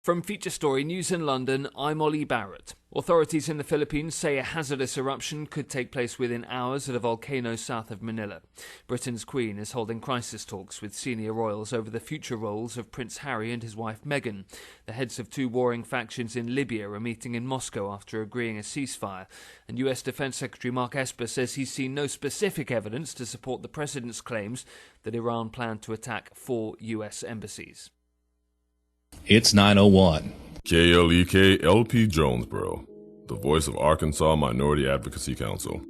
From Feature Story News in London, I'm Ollie Barrett. Authorities in the Philippines say a hazardous eruption could take place within hours at a volcano south of Manila. Britain's Queen is holding crisis talks with senior royals over the future roles of Prince Harry and his wife Meghan. The heads of two warring factions in Libya are meeting in Moscow after agreeing a ceasefire. And US Defense Secretary Mark Esper says he's seen no specific evidence to support the president's claims that Iran planned to attack 4 US embassies. It's 9:01. KLEK LP Jonesboro, the voice of Arkansas Minority Advocacy Council.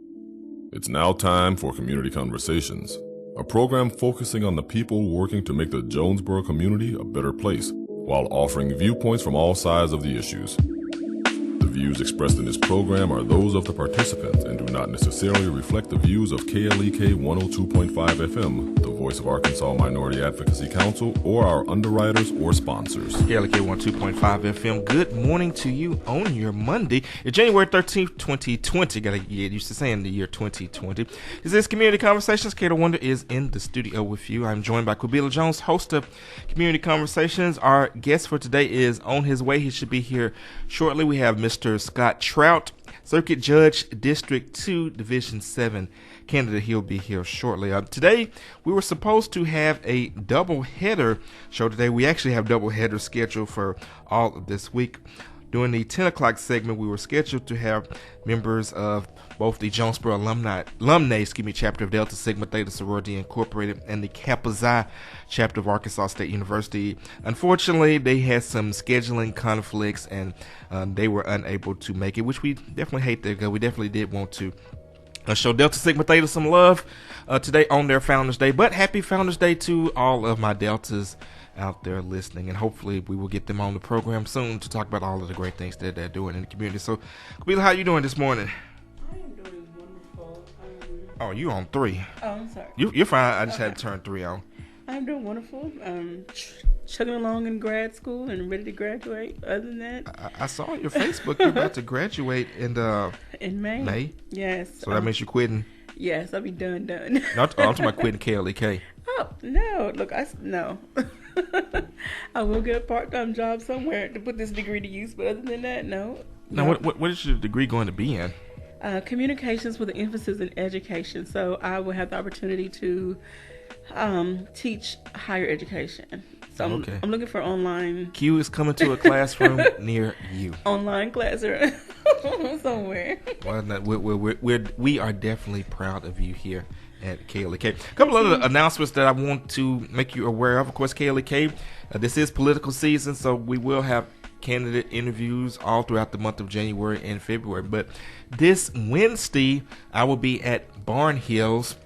It's now time for Community Conversations, a program focusing on the people working to make the Jonesboro community a better place, while offering viewpoints from all sides of the issues. The views expressed in this program are those of the participants and do not necessarily reflect the views of KLEK 102.5 FM, the voice of Arkansas Minority Advocacy Council, or our underwriters or sponsors. KLEK 102.5 FM, good morning to you on your Monday. It's January 13th, 2020. Gotta get used to saying the year 2020. This is Community Conversations. Kato Wonder is in the studio with you. I'm joined by Quabila Jones, host of Community Conversations. Our guest for today is on his way. He should be here shortly. We have Mr. Scott Troutt, Circuit Judge, District 2, Division 7 candidate. He'll be here shortly. Today, we were supposed to have a double-header show today. We actually have double-header scheduled for all of this week. During the 10 o'clock segment, we were scheduled to have members of both the Jonesboro alumni chapter of Delta Sigma Theta Sorority Incorporated and the Kappa Xi chapter of Arkansas State University. Unfortunately, they had some scheduling conflicts and they were unable to make it, which we definitely hate because we definitely did want to show Delta Sigma Theta some love today on their Founders Day. But happy Founders Day to all of my Deltas out there listening, and hopefully we will get them on the program soon to talk about all of the great things that they're doing in the community. So, Quabila, how you doing this morning? I am doing wonderful. Oh, you on 3? Oh, I'm sorry. You're fine. I just had to turn 3 on. I'm doing wonderful. Chugging along in grad school and ready to graduate. Other than that, I saw on your Facebook you're about to graduate in May. May? Yes. So that means you're quitting? Yes, I'll be done. No, I'm talking about quitting KLEK. Oh, no. Look, no. I will get a part-time job somewhere to put this degree to use, but other than that, no. Now, what is your degree going to be in? Communications with an emphasis in education. So I will have the opportunity to teach higher education. So I'm looking for online. Q is coming to a classroom near you. Online classroom somewhere. Well, we are definitely proud of you here at KLEK. A couple other announcements that I want to make you aware of. Of course, KLEK, this is political season, so we will have candidate interviews all throughout the month of January and February. But this Wednesday, I will be at Barn Hills.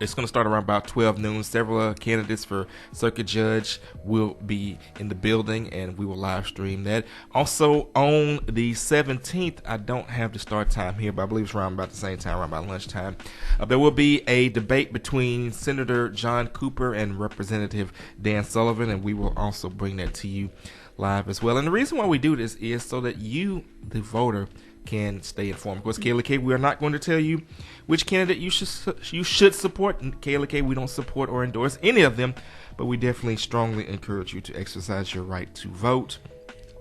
It's going to start around about 12 noon. Several candidates for Circuit Judge will be in the building, and we will live stream that. Also, on the 17th, I don't have the start time here, but I believe it's around about the same time, around about lunchtime. There will be a debate between Senator John Cooper and Representative Dan Sullivan, and we will also bring that to you live as well. And the reason why we do this is so that you, the voter, can stay informed. Of course, KLEK, we are not going to tell you which candidate you should support. KLEK, we don't support or endorse any of them, but we definitely strongly encourage you to exercise your right to vote.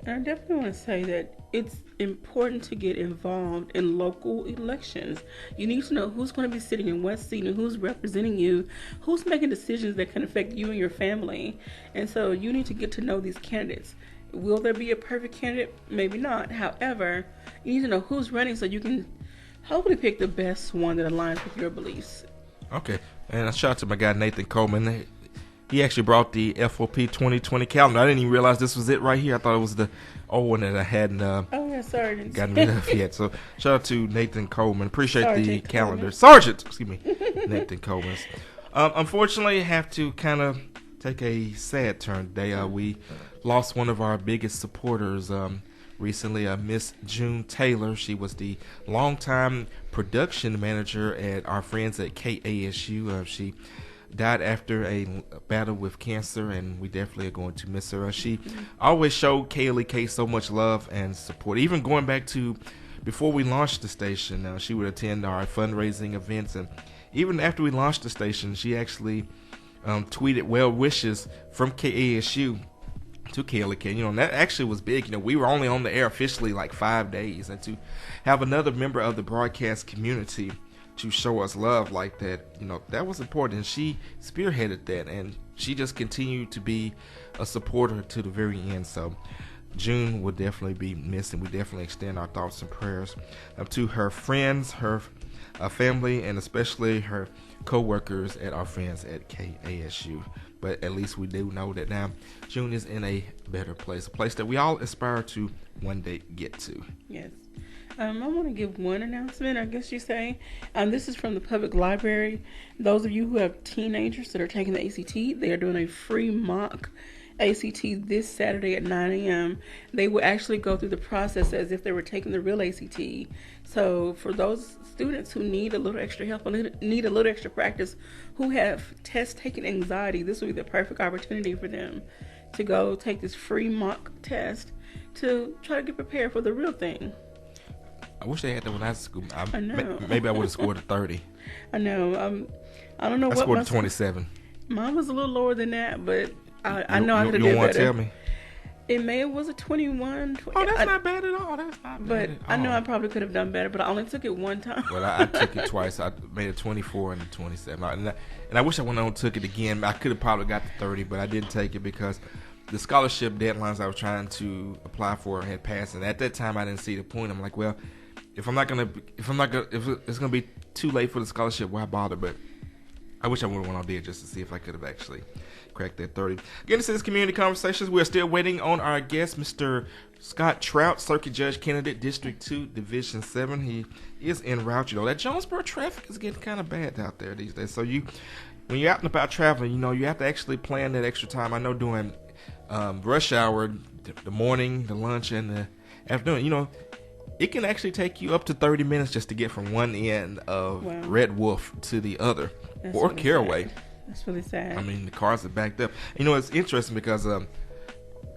I definitely want to say that it's important to get involved in local elections. You need to know who's going to be sitting in what seat and who's representing you, who's making decisions that can affect you and your family. And so you need to get to know these candidates. Will there be a perfect candidate? Maybe not. However, you need to know who's running so you can hopefully pick the best one that aligns with your beliefs. Okay. And a shout out to my guy Nathan Coleman. He actually brought the FOP 2020 calendar. I didn't even realize this was it right here. I thought it was the old one that I hadn't gotten rid of yet. So shout out to Nathan Coleman. Appreciate Sergeant the calendar. Coleman. Sergeant, excuse me. Nathan Coleman. Unfortunately, I have to kind of take a sad turn today. We lost one of our biggest supporters recently, Miss June Taylor. She was the longtime production manager at our friends at KASU. She died after a battle with cancer, and we definitely are going to miss her. She always showed KLEK so much love and support. Even going back to before we launched the station, she would attend our fundraising events, and even after we launched the station, she actually tweeted well wishes from KASU to Kelly K. And that actually was big. We were only on the air officially like 5 days, and to have another member of the broadcast community to show us love like that, that was important. And she spearheaded that, and she just continued to be a supporter to the very end. So June will definitely be missed, and we definitely extend our thoughts and prayers to her friends, her family, and especially her co-workers at our friends at KASU. But at least we do know that now June is in a better place, a place that we all aspire to one day get to. Yes. I want to give one announcement, I guess you say. This is from the public library. Those of you who have teenagers that are taking the ACT, they are doing a free mock ACT this Saturday at 9 a.m. They will actually go through the process as if they were taking the real ACT. So for those students who need a little extra help, need a little extra practice, who have test-taking anxiety, this will be the perfect opportunity for them to go take this free mock test to try to get prepared for the real thing. I wish they had that when I was in school. I know. Maybe I would have scored a 30. I know. I don't know what. I scored a 27. Mine was a little lower than that, but I know I could have did better. You don't want to tell me? It was a 21. Oh, that's not bad at all. That's not but bad at all. I know I probably could have done better, but I only took it one time. Well, I took it twice. I made a 24 and a 27. And I wish I went on and took it again. I could have probably got the 30, but I didn't take it because the scholarship deadlines I was trying to apply for had passed. And at that time, I didn't see the point. I'm like, well, if it's gonna be too late for the scholarship, why bother? But I wish I would have went on there just to see if I could have actually cracked that 30. Again, this is Community Conversations. We're still waiting on our guest, Mr. Scott Troutt, Circuit Judge candidate, District 2, Division 7. He is en route. That Jonesboro traffic is getting kind of bad out there these days. So when you're out and about traveling, you have to actually plan that extra time. I know during rush hour, the morning, the lunch, and the afternoon, it can actually take you up to 30 minutes just to get from one end of Red Wolf to the other. That's or really Caraway. Sad. That's really sad. I mean, the cars are backed up. It's interesting because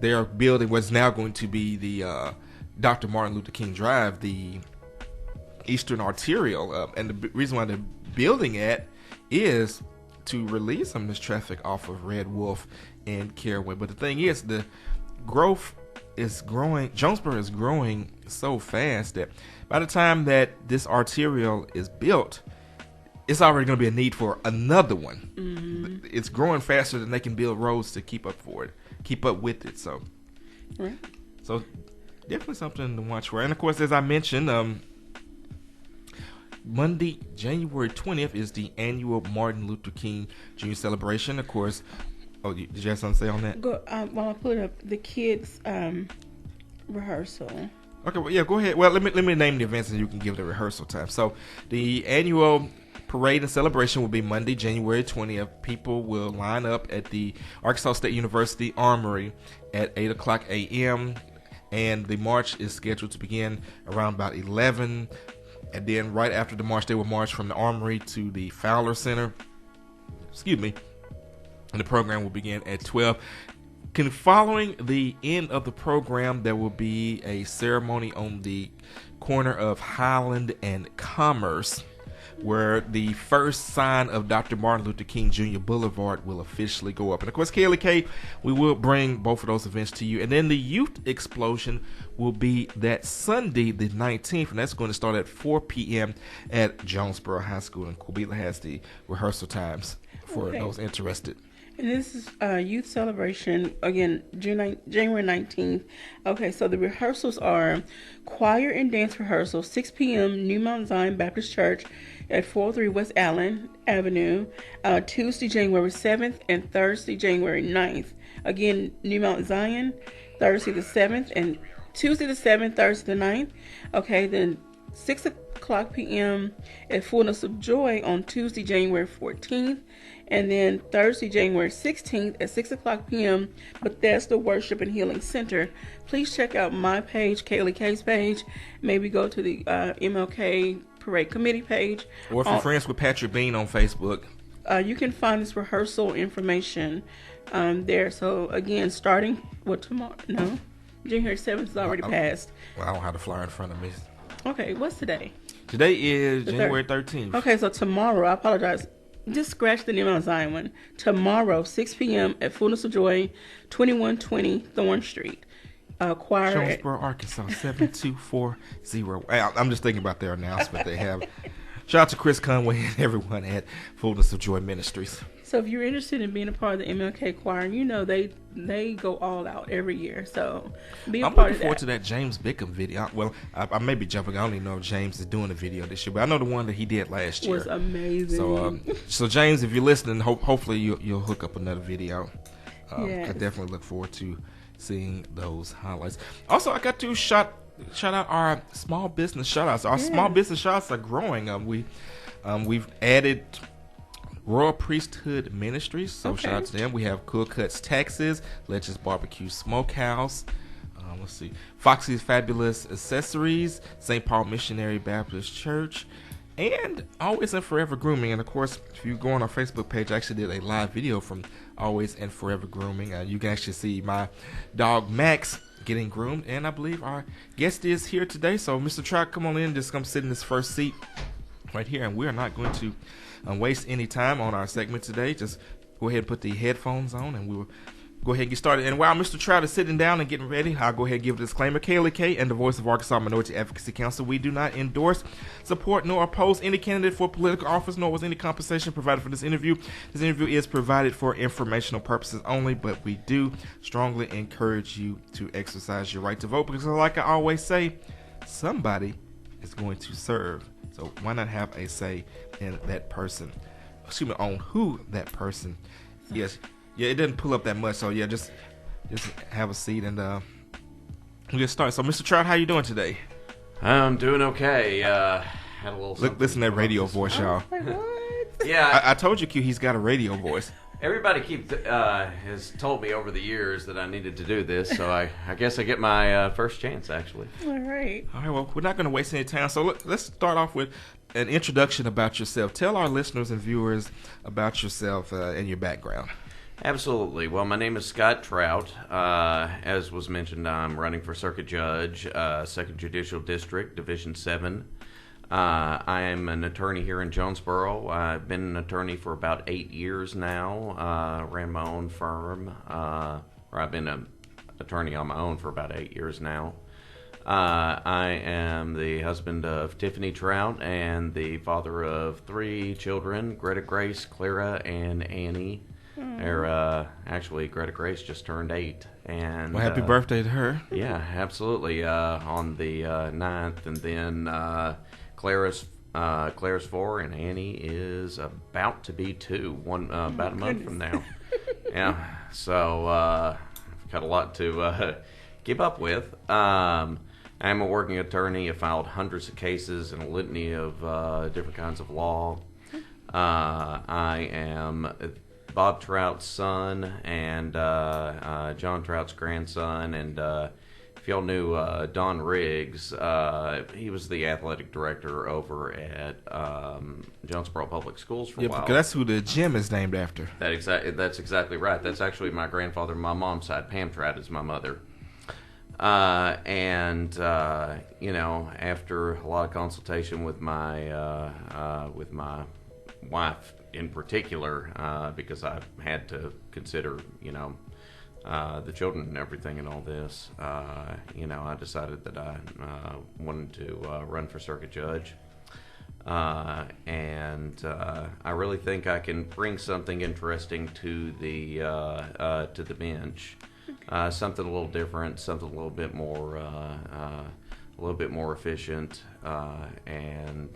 they are building what's now going to be the Dr. Martin Luther King Drive, the Eastern Arterial. And the reason why they're building it is to release some of this traffic off of Red Wolf and Caraway. But the thing is, the growth is growing. Jonesboro is growing so fast that by the time that this arterial is built, it's already going to be a need for another one. Mm-hmm. It's growing faster than they can build roads to keep up with it. So, right. So definitely something to watch for. And of course, as I mentioned, Monday, January 20th is the annual Martin Luther King Jr. celebration. Of course. Oh, did you have something to say on that? While I put up the kids' rehearsal. Okay, well, yeah, go ahead. Well, let me name the events and you can give the rehearsal time. So, the annual parade and celebration will be Monday, January 20th. People will line up at the Arkansas State University Armory at 8 o'clock a.m. And the march is scheduled to begin around about 11. And then right after the march, they will march from the Armory to the Fowler Center. And the program will begin at 12. Following the end of the program, there will be a ceremony on the corner of Highland and Commerce, where the first sign of Dr. Martin Luther King Jr. Boulevard will officially go up. And of course, KLK, we will bring both of those events to you. And then the youth explosion will be that Sunday, the 19th, and that's going to start at 4 p.m. at Jonesboro High School. And Kubila has the rehearsal times for those interested. And this is youth celebration, again, January 19th. Okay, so the rehearsals are choir and dance rehearsal, 6 p.m., New Mount Zion Baptist Church at 403 West Allen Avenue, Tuesday, January 7th, and Thursday, January 9th. Again, New Mount Zion, Thursday the 7th, and Tuesday the 7th, Thursday the 9th. Okay, then 6 o'clock p.m. at Fullness of Joy on Tuesday, January 14th. And then Thursday, January 16th at 6 o'clock p.m., Bethesda Worship and Healing Center. Please check out my page, Kaylee K's page. Maybe go to the MLK Parade Committee page. Or if you're friends with Patrick Bean on Facebook. You can find this rehearsal information there. So, again, starting, tomorrow? No. January 7th is already passed. Well, I don't have the flyer in front of me. Okay, what's today? Today is January 13th. Okay, so tomorrow, I apologize. Just scratch the name on Zion one. Tomorrow, 6 p.m. at Fullness of Joy, 2120 Thorn Street. Choir Jonesboro, Arkansas, 7240. I'm just thinking about their announcement they have. Shout out to Chris Conway and everyone at Fullness of Joy Ministries. So if you're interested in being a part of the MLK choir, you know they go all out every year. So be a I'm part looking of forward that. to that James Bickham video. Well, I may be jumping. I don't even know if James is doing a video this year, but I know the one that he did last year Was amazing. So James, if you're listening, hopefully you'll hook up another video. Yes. I definitely look forward to seeing those highlights. Also, I got to shout out our small business shout outs. Our small business shout outs are growing. We've added Royal Priesthood Ministries, so shout out to them. We have Cool Cuts Texas, Legends Barbecue Smokehouse. Let's see, Foxy's Fabulous Accessories, St. Paul Missionary Baptist Church, and Always and Forever Grooming. And of course, if you go on our Facebook page, I actually did a live video from Always and Forever Grooming. You can actually see my dog Max getting groomed, and I believe our guest is here today. So Mr. Troutt, come on in, just come sit in this first seat right here, and we are not going to waste any time on our segment today. Just go ahead and put the headphones on, and we will go ahead and get started. And while Mr. Troutt is sitting down and getting ready, I'll go ahead and give a disclaimer. Kaylee K and the voice of Arkansas Minority Advocacy Council, we do not endorse, support, nor oppose any candidate for political office, nor was any compensation provided for this interview. This interview is provided for informational purposes only, but we do strongly encourage you to exercise your right to vote, because like I always say, somebody is going to serve. So why not have a say in that person? Excuse me, on who that person is. Yeah, it didn't pull up that much, so yeah, just have a seat and we'll get started. So, Mr. Troutt, how you doing today? I'm doing okay. Had a little. Listen to that radio voice, y'all. Like, what? Yeah, I told you, Q, he's got a radio voice. everybody has told me over the years that I needed to do this, so I guess I get my first chance actually. All right. All right, well, we're not going to waste any time, so let's start off with an introduction about yourself. Tell our listeners and viewers about yourself and your background. Absolutely. Well, my name is Scott Troutt. As was mentioned, I'm running for Circuit Judge, 2nd Judicial District, Division 7. I am an attorney here in Jonesboro. I've been an attorney for about 8 years now. Ran my own firm, or I've been an attorney on my own for about 8 years now. I am the husband of Tiffany Troutt and the father of 3 children, Greta Grace, Clara, and Annie. Actually, Greta Grace just turned 8. And Well, happy birthday to her. Yeah, absolutely. On the 9th, and then Clara's 4, and Annie is about to be 2, about a month from now. Yeah, so I've got a lot to keep up with. I'm a working attorney. I filed hundreds of cases and a litany of different kinds of law. I am Bob Trout's son and John Trout's grandson, and if y'all knew Don Riggs, he was the athletic director over at Jonesboro Public Schools for a while. Because that's who the gym is named after. That's exactly right. That's actually my grandfather on my mom's side. Pam Trout is my mother. After a lot of consultation with my wife in particular, because I had to consider, the children and everything and all this, I decided that I wanted to run for circuit judge. And I really think I can bring something interesting to the bench. Something a little different, something a little bit more efficient, and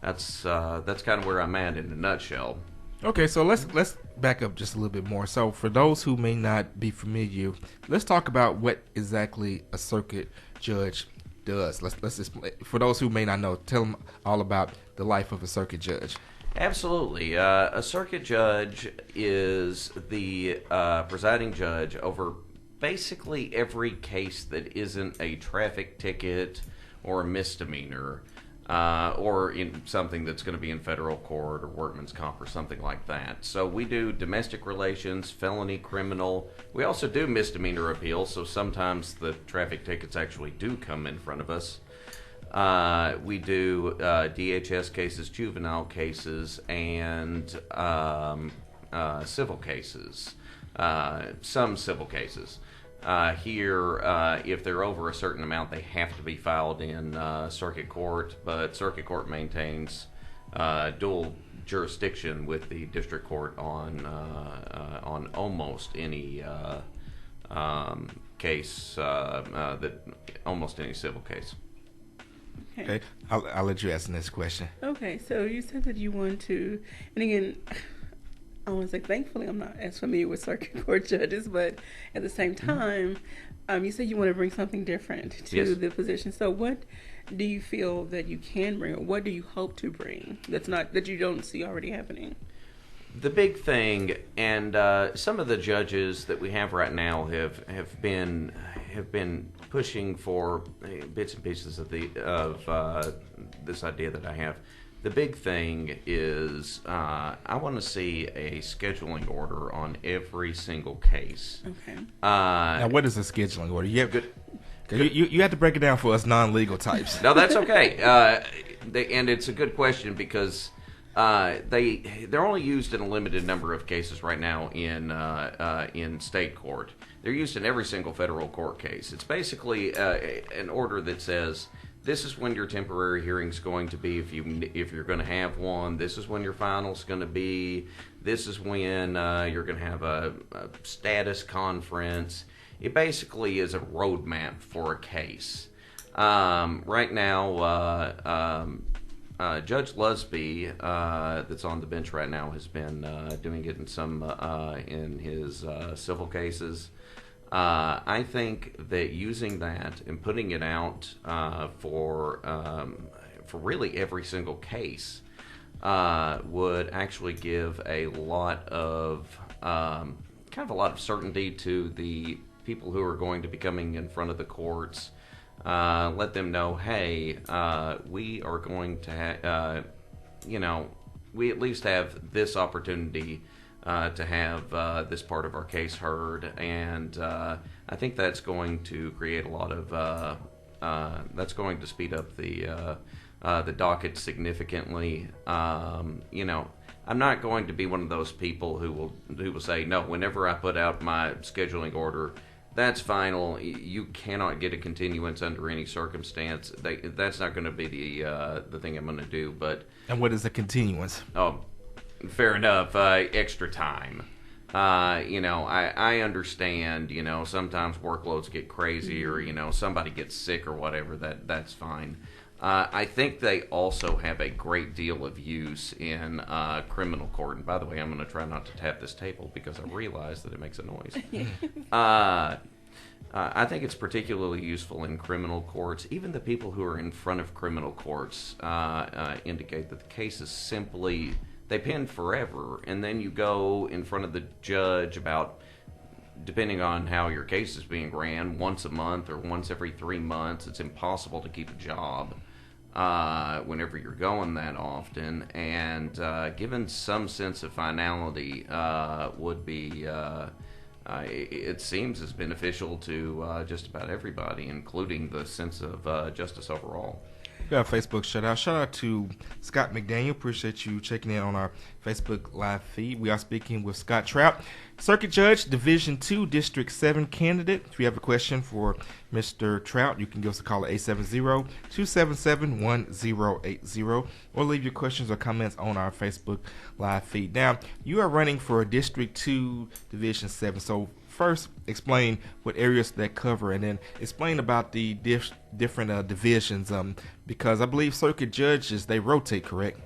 that's kind of where I'm at in a nutshell. Okay, so let's back up just a little bit more. So for those who may not be familiar, let's talk about what exactly a circuit judge does. Let's explain. For those who may not know, tell them all about the life of a circuit judge. Absolutely. A circuit judge is the presiding judge over basically every case that isn't a traffic ticket or a misdemeanor, or in something that's going to be in federal court or workman's comp or something like that. So we do domestic relations, felony, criminal. We also do misdemeanor appeals, so sometimes the traffic tickets actually do come in front of us. We do DHS cases, juvenile cases, and civil cases. Some civil cases. Here, if they're over a certain amount, they have to be filed in circuit court, but circuit court maintains dual jurisdiction with the district court on almost any case, almost any civil case. Okay, I'll let you ask the next question. Okay, so you said that you want to, and again, I want to say thankfully I'm not as familiar with circuit court judges, but at the same time, you said you want to bring something different to the position. So what do you feel that you can bring, or what do you hope to bring that you don't see already happening? The big thing, and some of the judges that we have right now have been pushing for bits and pieces of this idea that I have. The big thing is I want to see a scheduling order on every single case. Okay. Now, what is a scheduling order? You have to break it down for us non-legal types. No, that's okay. And it's a good question because they're only used in a limited number of cases right now in state court. They're used in every single federal court case. It's basically an order that says, this is when your temporary hearing's going to be if you're going to have one. This is when your final's going to be. This is when you're going to have a status conference. It basically is a roadmap for a case. Right now, Judge Lusby, that's on the bench right now, has been doing it in his civil cases. I think that using that and putting it out for really every single case would actually give a lot of certainty to the people who are going to be coming in front of the courts. Let them know, hey, we are going to we at least have this opportunity to have this part of our case heard, and I think that's going to create a lot of that's going to speed up the docket significantly. I'm not going to be one of those people who will say, no, whenever I put out my scheduling order, that's final. You cannot get a continuance under any circumstance. That's not going to be the thing I'm going to do. And what is a continuance? Oh, fair enough. Extra time. I understand. Sometimes workloads get crazy, or somebody gets sick or whatever. That's fine. I think they also have a great deal of use in criminal court. And by the way, I'm going to try not to tap this table because I realize that it makes a noise. I think it's particularly useful in criminal courts. Even the people who are in front of criminal courts indicate that the case is simply, they pin forever. And then you go in front of the judge about, depending on how your case is being ran, once a month or once every 3 months. It's impossible to keep a job whenever you're going that often, and given some sense of finality would be, it seems, as beneficial to just about everybody, including the sense of justice overall. We got a Facebook shout out. Shout out to Scott McDaniel. Appreciate you checking in on our Facebook live feed. We are speaking with Scott Troutt, Circuit Judge, Division 2, District 7 candidate. If you have a question for Mr. Troutt, you can give us a call at 870-277-1080 or leave your questions or comments on our Facebook live feed. Now, you are running for District 2, Division 7. So first, explain what areas that cover, and then explain about the different divisions, because I believe circuit judges, they rotate, correct?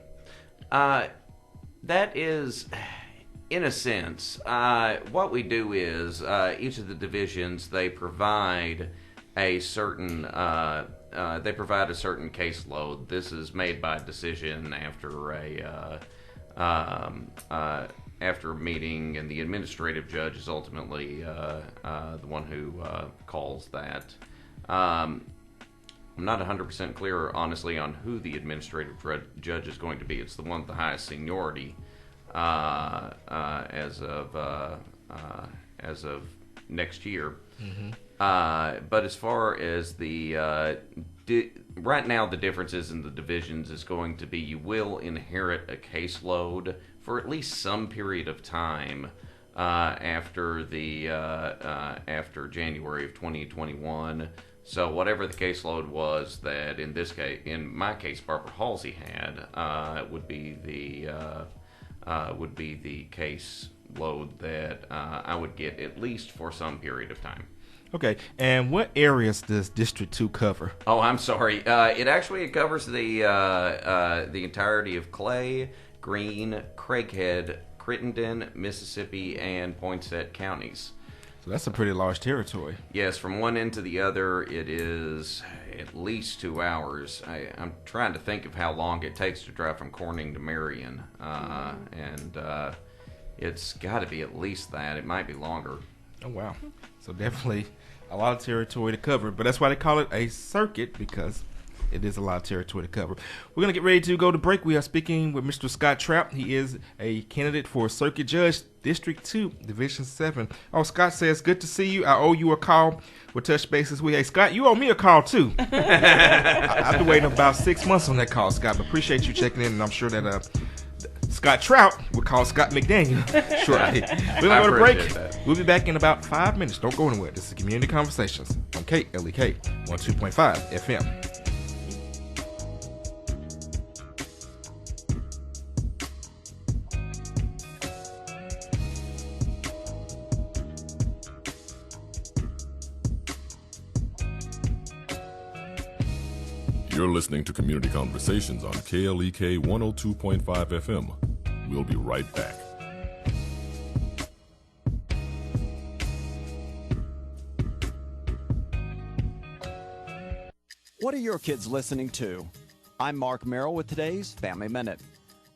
That is, in a sense, what we do is each of the divisions, they provide a certain caseload. This is made by decision after a meeting, and the administrative judge is ultimately the one who calls that. I'm not 100% clear, honestly, on who the administrative judge is going to be. It's the one with the highest seniority as of next year. Mm-hmm. But as far as the right now the differences in the divisions is going to be you will inherit a caseload for at least some period of time after January of 2021. So whatever the caseload was that in my case Barbara Halsey had would be the case load that I would get at least for some period of time. Okay, and what areas does District 2 cover? Oh, I'm sorry. It covers the entirety of Clay, Greene, Craighead, Crittenden, Mississippi, and Poinsett counties. So that's a pretty large territory. Yes, from one end to the other, it is at least 2 hours. I'm trying to think of how long it takes to drive from Corning to Marion, and it's got to be at least that. It might be longer. Oh, wow. So definitely a lot of territory to cover, but that's why they call it a circuit, because it is a lot of territory to cover. We're going to get ready to go to break. We are speaking with Mr. Scott Troutt. He is a candidate for Circuit Judge, District 2, Division 7. Oh, Scott says, good to see you. I owe you a call. We'll touch bases with you. Hey, Scott, you owe me a call, too. I've been waiting about 6 months on that call, Scott, but appreciate you checking in, and I'm sure that Scott Troutt will call Scott McDaniel shortly. We're going to go to break. We'll be back in about 5 minutes. Don't go anywhere. This is Community Conversations on KLEK 102.5 FM. You're listening to Community Conversations on KLEK 102.5 FM. We'll be right back. What are your kids listening to? I'm Mark Merrill with today's Family Minute.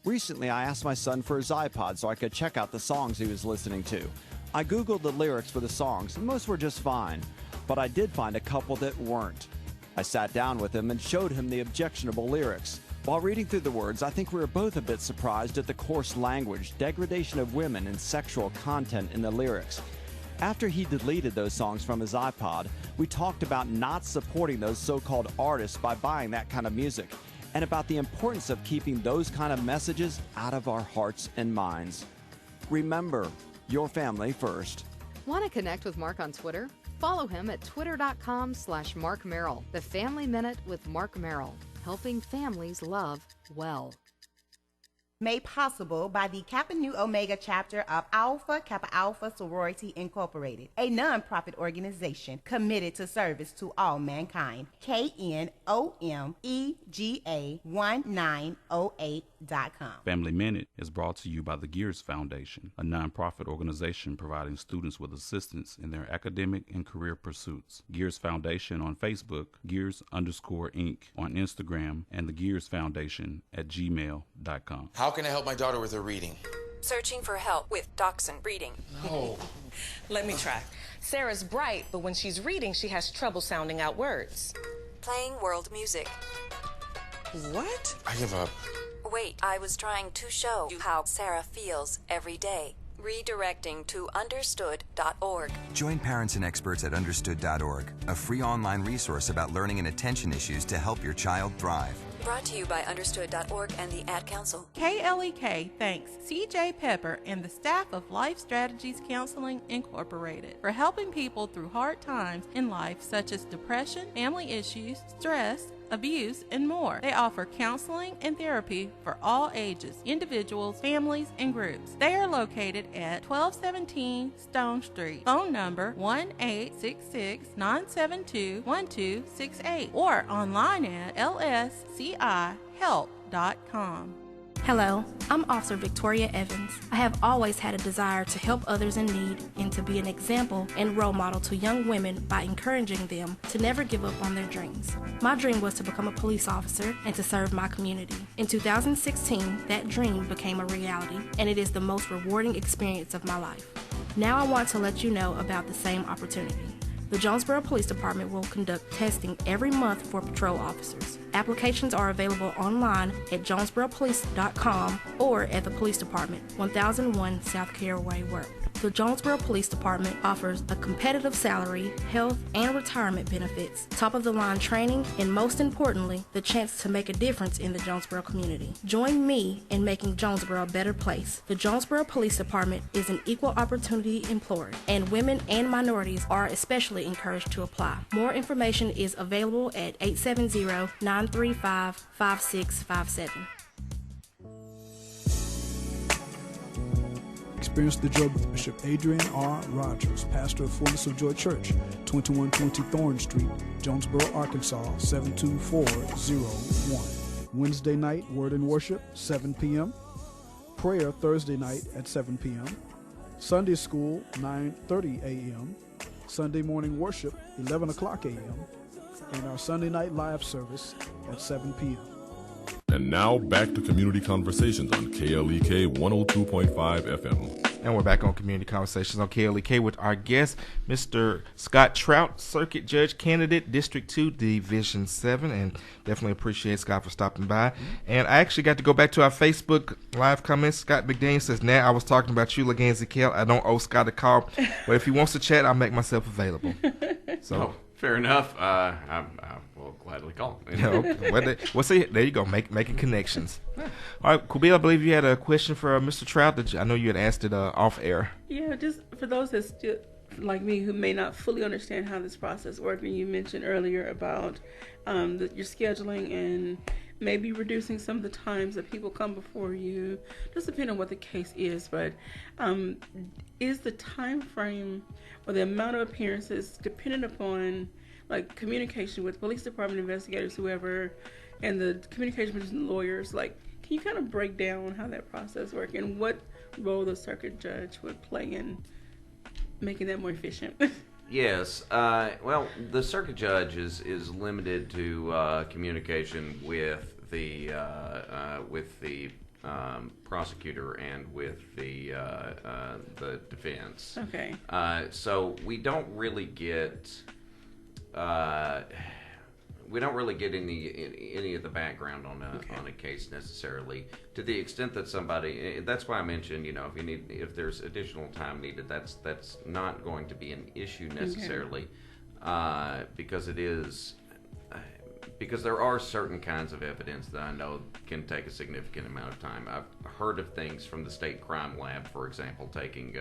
Recently, I asked my son for his iPod so I could check out the songs he was listening to. I Googled the lyrics for the songs, and most were just fine, but I did find a couple that weren't. I sat down with him and showed him the objectionable lyrics. While reading through the words, I think we were both a bit surprised at the coarse language, degradation of women, and sexual content in the lyrics. After he deleted those songs from his iPod, we talked about not supporting those so-called artists by buying that kind of music, and about the importance of keeping those kind of messages out of our hearts and minds. Remember, your family first. Want to connect with Mark on Twitter? Follow him at twitter.com/Mark Merrill. The Family Minute with Mark Merrill, helping families love well. Made possible by the Kappa Nu Omega chapter of Alpha Kappa Alpha Sorority Incorporated, a non-profit organization committed to service to all mankind. KNOMEGA1908.com. Family Minute is brought to you by the Gears Foundation, a non-profit organization providing students with assistance in their academic and career pursuits. Gears Foundation on Facebook, Gears_Inc. on Instagram, and the Gears Foundation at gmail.com. How can I help my daughter with her reading? Searching for help with dachshund breeding. No. Let me try. Sarah's bright, but when she's reading, she has trouble sounding out words. Playing world music. What? I give up. Wait, I was trying to show you how Sarah feels every day. Redirecting to understood.org. Join parents and experts at understood.org, a free online resource about learning and attention issues to help your child thrive. Brought to you by understood.org and the Ad Council. KLEK thanks CJ Pepper and the staff of Life Strategies Counseling Incorporated for helping people through hard times in life such as depression, family issues, stress, abuse, and more. They offer counseling and therapy for all ages, individuals, families, and groups. They are located at 1217 Stone Street. Phone number 1-866-972-1268 or online at lscihelp.com. Hello, I'm Officer Victoria Evans. I have always had a desire to help others in need and to be an example and role model to young women by encouraging them to never give up on their dreams. My dream was to become a police officer and to serve my community. In 2016, that dream became a reality, and it is the most rewarding experience of my life. Now I want to let you know about the same opportunity. The Jonesboro Police Department will conduct testing every month for patrol officers. Applications are available online at jonesboropolice.com or at the Police Department, 1001 South Caraway Road. The Jonesboro Police Department offers a competitive salary, health, and retirement benefits, top-of-the-line training, and most importantly, the chance to make a difference in the Jonesboro community. Join me in making Jonesboro a better place. The Jonesboro Police Department is an equal opportunity employer, and women and minorities are especially encouraged to apply. More information is available at 870-935-5657. Experience the joy with Bishop Adrian R. Rogers, pastor of Fullness of Joy Church, 2120 Thorn Street, Jonesboro, Arkansas, 72401. Wednesday night, Word and Worship, 7 p.m. Prayer Thursday night at 7 p.m. Sunday School, 9:30 a.m. Sunday morning worship, 11 o'clock a.m. And our Sunday night live service at 7 p.m. And now back to Community Conversations on KLEK 102.5 FM. And we're back on Community Conversations on KLEK with our guest, Mr. Scott Troutt, Circuit Judge Candidate, District 2, Division 7. And definitely appreciate Scott for stopping by. And I actually got to go back to our Facebook live comments. Scott McDaniel says, "Now I was talking about you, Leganzi Kell. I don't owe Scott a call, but if he wants to chat, I'll make myself available." So fair enough. I will gladly call. Well, see, there you go, making connections. All right, Kubil, I believe you had a question for Mr. Troutt. I know you had asked it off air. Yeah, just for those that still, like me, who may not fully understand how this process works, and you mentioned earlier about your scheduling and maybe reducing some of the times that people come before you, just depending on what the case is. But is the time frame or the amount of appearances dependent upon like communication with police department investigators, whoever, and the communication between lawyers? Like, can you kind of break down how that process works and what role the circuit judge would play in making that more efficient? Yes. Well, the circuit judge is limited to communication with the prosecutor and with the defense. Okay. So we don't really get any of the background on a case necessarily, to the extent that somebody. That's why I mentioned, if there's additional time needed, that's not going to be an issue necessarily, because there are certain kinds of evidence that I know can take a significant amount of time. I've heard of things from the state crime lab, for example, taking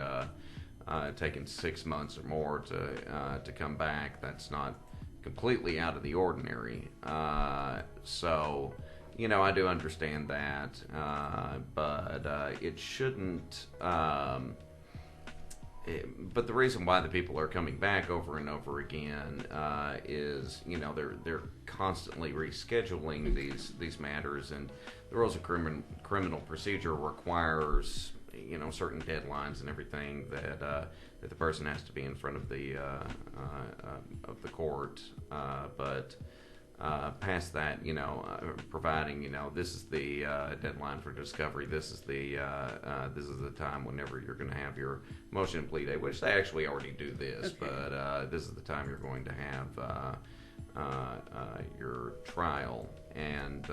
6 months or more to come back. That's not completely out of the ordinary. So, I do understand that, but it shouldn't. But the reason why the people are coming back over and over again is, they're constantly rescheduling these matters, and the rules of criminal procedure requires certain deadlines and everything that the person has to be in front of the court. But past that, providing this is the deadline for discovery. This is the time whenever you're going to have your motion and plea day, which they actually already do this. Okay. But this is the time you're going to have your trial, and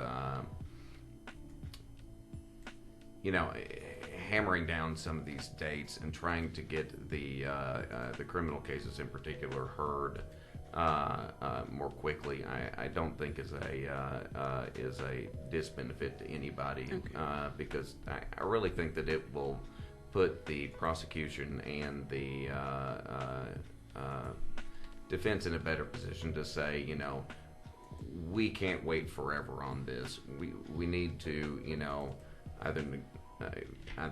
hammering down some of these dates and trying to get the criminal cases in particular heard more quickly, I don't think is a disbenefit to anybody. Okay. Because I really think that it will put the prosecution and the defense in a better position to say, we can't wait forever on this. We need to, either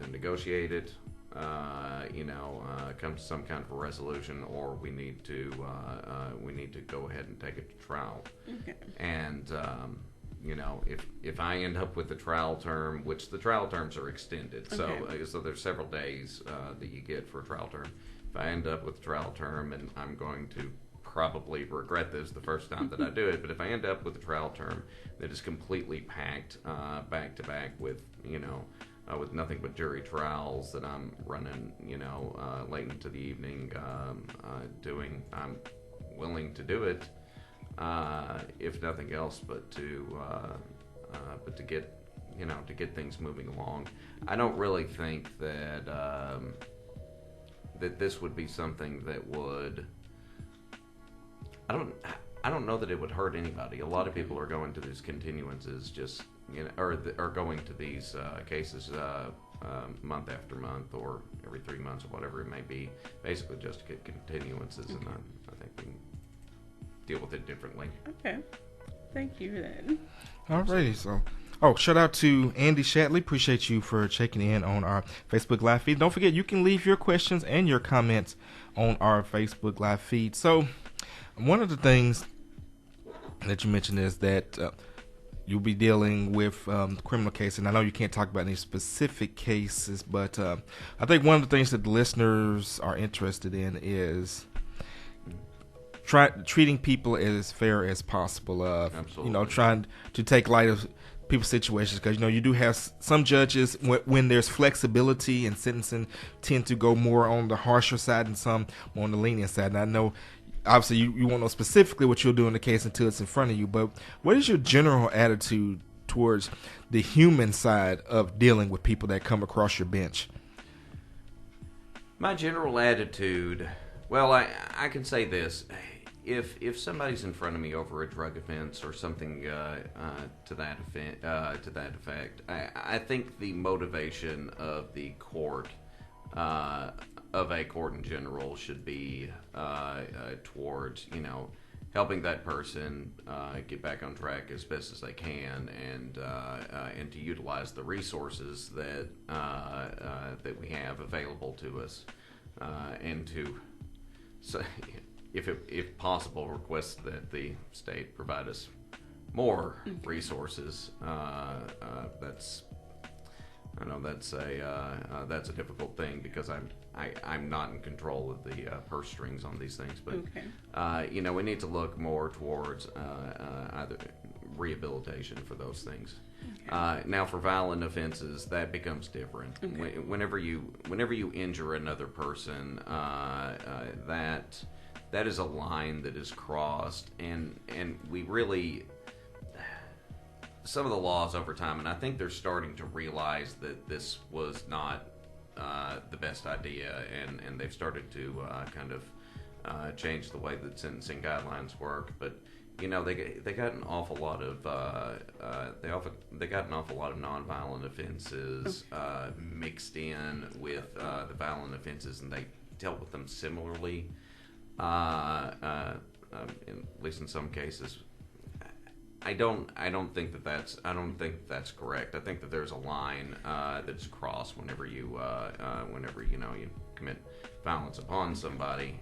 negotiate it, come to some kind of a resolution, or we need to go ahead and take it to trial. Okay. And if I end up with the trial term, which the trial terms are extended, okay. So there's several days that you get for a trial term. If I end up with a trial term, and I'm going to probably regret this the first time that I do it, but if I end up with a trial term that is completely packed back to back with with nothing but jury trials that I'm running, late into the evening, I'm willing to do it, if nothing else, but to get, to get things moving along. I don't really think that, that this would be something that would. I don't know that it would hurt anybody. A lot of people are going to these continuances just, are going to these cases month after month or every 3 months or whatever it may be, basically just to get continuances, and I think we can deal with it differently. Okay. Thank you then. Alrighty, so. Oh, shout out to Andy Shatley. Appreciate you for checking in on our Facebook Live feed. Don't forget, you can leave your questions and your comments on our Facebook Live feed. So, one of the things that you mentioned is that you'll be dealing with criminal cases. And I know you can't talk about any specific cases, but I think one of the things that the listeners are interested in is treating people as fair as possible. Absolutely. Trying to take light of people's situations, because you do have some judges when there's flexibility in sentencing tend to go more on the harsher side and some more on the lenient side. And I know obviously you won't know specifically what you'll do in the case until it's in front of you, but what is your general attitude towards the human side of dealing with people that come across your bench? My general attitude, well, I can say this. If somebody's in front of me over a drug offense or something to that effect, I think the motivation of the court, of a court in general, should be towards helping that person get back on track as best as they can, and to utilize the resources that that we have available to us, and to if possible, request that the state provide us more resources. That's a difficult thing, because I'm not in control of the purse strings on these things, but we need to look more towards either rehabilitation for those things. Now, for violent offenses, that becomes different. Whenever you injure another person, that is a line that is crossed, and we really, some of the laws over time, and I think they're starting to realize that this was not the best idea, and they've started to kind of change the way that sentencing guidelines work. But they got an awful lot of they got an awful lot of nonviolent offenses mixed in with the violent offenses, and they dealt with them similarly. At least in some cases, I don't think that's correct. I think that there's a line that's crossed whenever you commit violence upon somebody,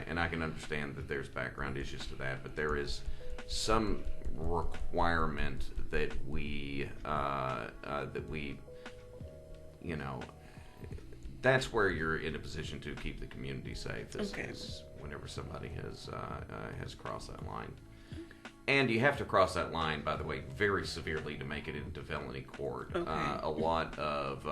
and I can understand that there's background issues to that, but there is some requirement that we that's where you're in a position to keep the community safe. Is whenever somebody has crossed that line. And you have to cross that line, by the way, very severely to make it into felony court. A lot of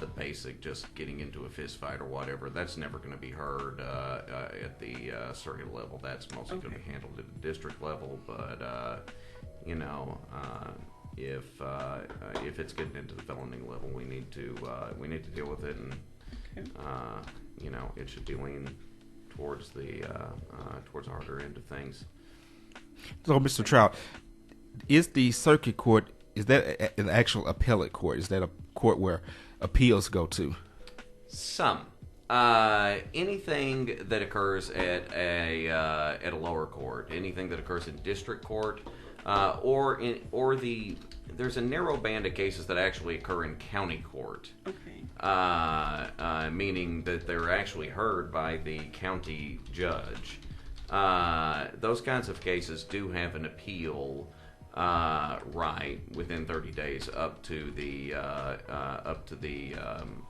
the basic, just getting into a fist fight or whatever, that's never going to be heard at the circuit level. That's mostly going to be handled at the district level. But if it's getting into the felony level, we need to deal with it, and it should be leaning towards the harder end of things. So, Mr. Troutt, is the circuit court, is that an actual appellate court? Is that a court where appeals go to? Some. Anything that occurs at a lower court, anything that occurs in district court, there's a narrow band of cases that actually occur in county court. Meaning that they're actually heard by the county judge. Those kinds of cases do have an appeal right within 30 days up to the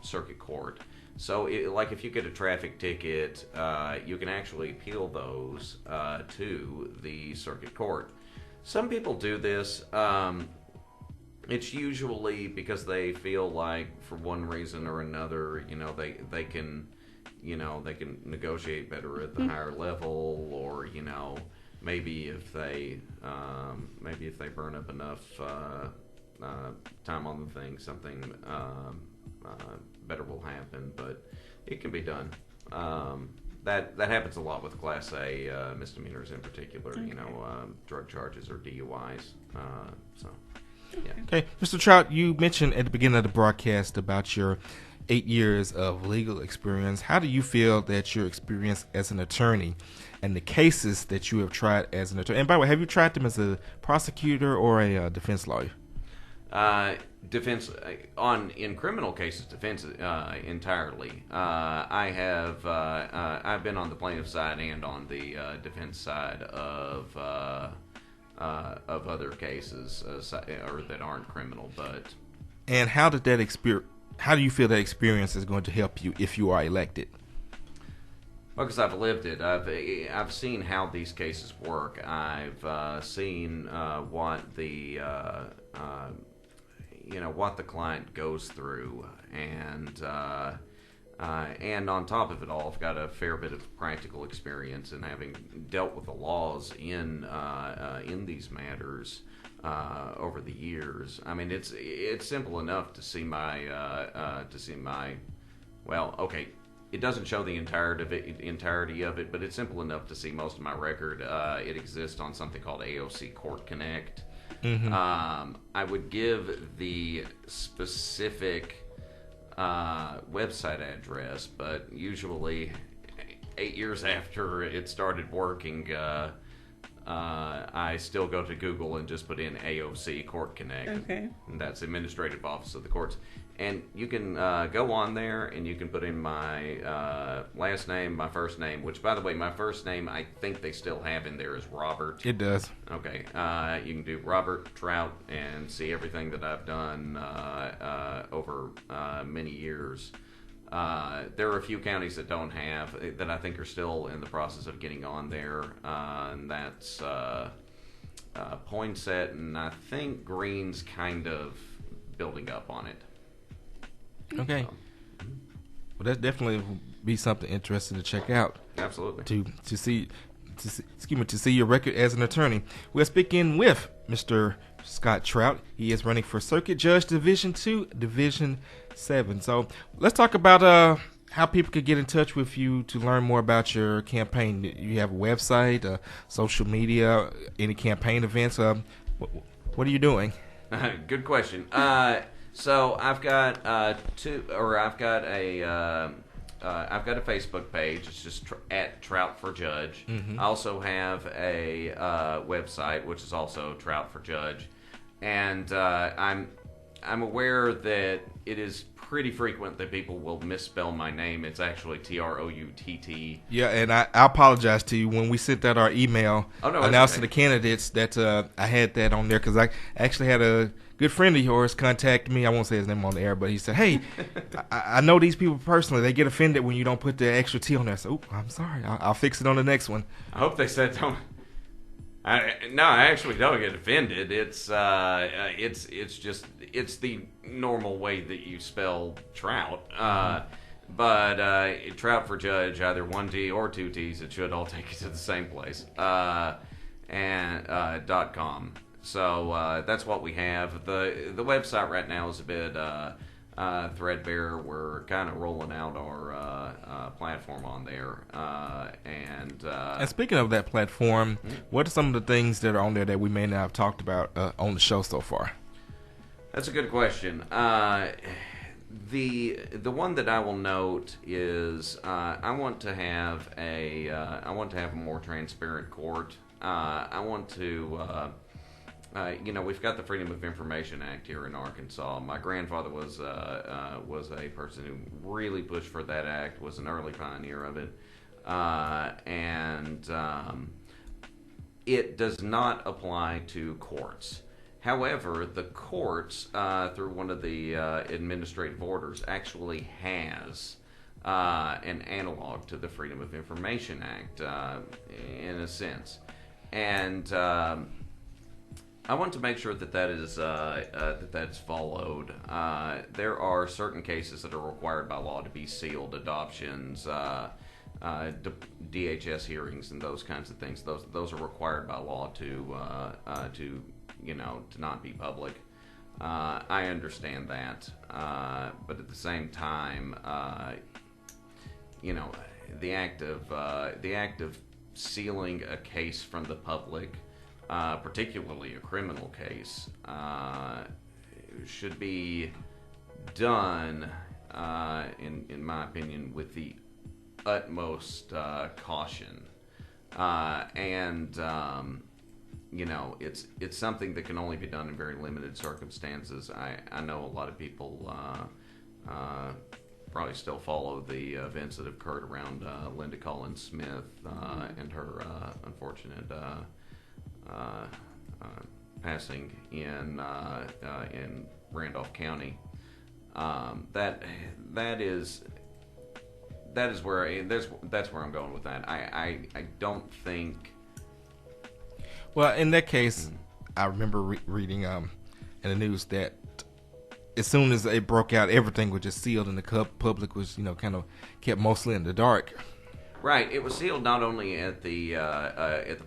circuit court. So, like if you get a traffic ticket, you can actually appeal those to the circuit court. Some people do this. It's usually because they feel like, for one reason or another, they can negotiate better at the higher level, or maybe if they burn up enough time on the thing, something better will happen. But it can be done. That happens a lot with Class A misdemeanors in particular. Okay. Drug charges or DUIs. So, yeah. Okay, Mr. Troutt, you mentioned at the beginning of the broadcast about your 8 years of legal experience. How do you feel that your experience as an attorney and the cases that you have tried as an attorney, and by the way, have you tried them as a prosecutor or a defense lawyer? Defense in criminal cases, defense entirely. I've been on the plaintiff side and on the defense side of other cases or that aren't criminal. But and how did that experience? How do you feel that experience is going to help you if you are elected? Well, because I've lived it. I've seen how these cases work. I've seen what the what the client goes through, and on top of it all, I've got a fair bit of practical experience in having dealt with the laws in these matters over the years. I mean, it's simple enough to see my well, okay. It doesn't show the entirety of it, but it's simple enough to see most of my record. It exists on something called AOC Court Connect. Mm-hmm. I would give the specific website address, but usually 8 years after it started working, I still go to Google and just put in AOC Court Connect. Okay. And that's Administrative Office of the Courts. And you can go on there and you can put in my last name, my first name, which, by the way, my first name I think they still have in there is Robert. It does. Okay. You can do Robert Troutt and see everything that I've done over many years. There are a few counties that don't have, that I think are still in the process of getting on there, and that's Poinsett, and I think Green's kind of building up on it. Okay. Well, that definitely will be something interesting to check out. Absolutely. To see your record as an attorney. We're speaking with Mr. Scott Troutt. He is running for Circuit Judge Division 2, Division 7. So let's talk about how people could get in touch with you to learn more about your campaign. You have a website, social media, any campaign events. What are you doing? Good question. So I've got I've got a Facebook page. It's just at Troutt for Judge. Mm-hmm. I also have a website, which is also Troutt for Judge, and I'm aware that it is pretty frequent that people will misspell my name. It's actually Troutt. Yeah, and I apologize to you when we sent out our email announcing the candidates that I had that on there because I actually had a good friend of yours contact me. I won't say his name on the air, but he said, "Hey, I know these people personally. They get offended when you don't put the extra T on there." So, I'm sorry. I'll fix it on the next one. I hope they said don't. No, I actually don't get offended. It's just the normal way that you spell Trout. But Troutt for Judge, either one T or two T's, it should all take you to the same place. And .com. So that's what we have. The website right now is a bit threadbare. We're kind of rolling out our platform on there. And speaking of that platform, what are some of the things that are on there that we may not have talked about on the show so far? That's a good question. The one that I will note is I want to have a more transparent court. I want to. We've got the Freedom of Information Act here in Arkansas. My grandfather was a person who really pushed for that act, was an early pioneer of it, and it does not apply to courts. However, the courts, through one of the administrative orders, actually has an analog to the Freedom of Information Act, in a sense, and I want to make sure that is that's followed. There are certain cases that are required by law to be sealed: adoptions, DHS hearings, and those kinds of things. Those are required by law to not be public. I understand that, but at the same time, the act of sealing a case from the public, particularly a criminal case, should be done, in my opinion, with the utmost caution, it's something that can only be done in very limited circumstances. I know a lot of people probably still follow the events that have occurred around Linda Collins Smith and her unfortunate passing in Randolph County. That is where that's where I'm going with that. I don't think. Well, in that case, I remember reading in the news that as soon as it broke out, everything was just sealed, and the public was, kind of kept mostly in the dark. Right. It was sealed not only at the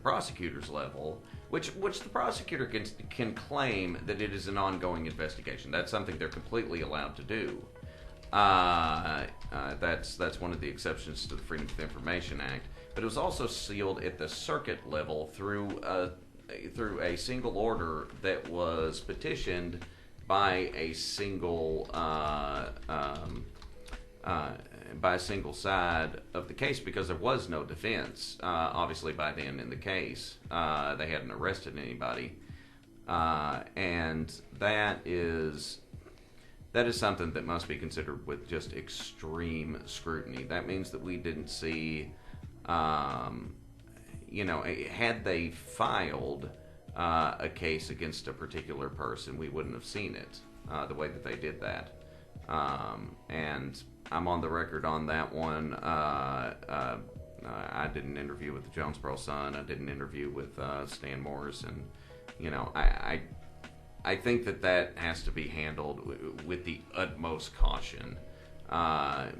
prosecutor's level, which the prosecutor can claim that it is an ongoing investigation. That's something they're completely allowed to do. That's one of the exceptions to the Freedom of Information Act. But it was also sealed at the circuit level through a single order that was petitioned by a single side of the case, because there was no defense. Obviously, by then in the case, they hadn't arrested anybody, and that is something that must be considered with just extreme scrutiny. That means that we didn't see. Had they filed a case against a particular person, we wouldn't have seen it the way that they did that. And I'm on the record on that one. I did an interview with the Jonesboro Sun. I did an interview with Stan Morris, and I think that has to be handled with the utmost caution,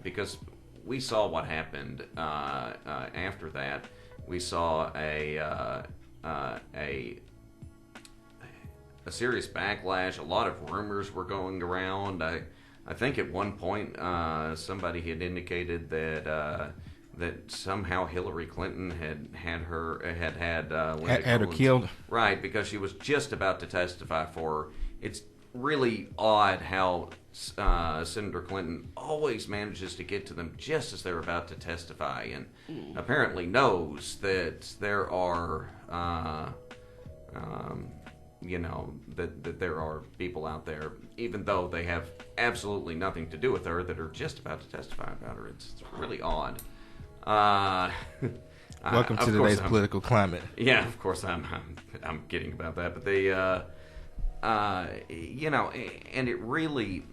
because we saw what happened after that. We saw a serious backlash. A lot of rumors were going around. I think at one point somebody had indicated that somehow Hillary Clinton had her killed. Right, because she was just about to testify for her. It's really odd how Senator Clinton always manages to get to them just as they're about to testify, and apparently knows that there are, that there are people out there, even though they have absolutely nothing to do with her, that are just about to testify about her. It's really odd. Welcome to today's political climate. Yeah, of course I'm kidding about that, but they, and it really,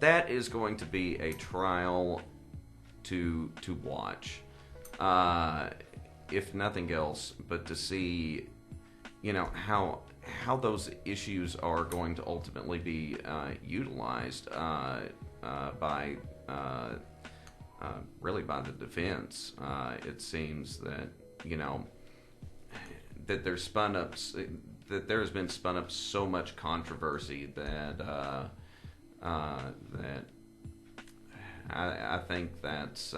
that is going to be a trial to watch, if nothing else, but to see, how those issues are going to ultimately be utilized by really by the defense. It seems that that there's that there has been spun up so much controversy that I think that's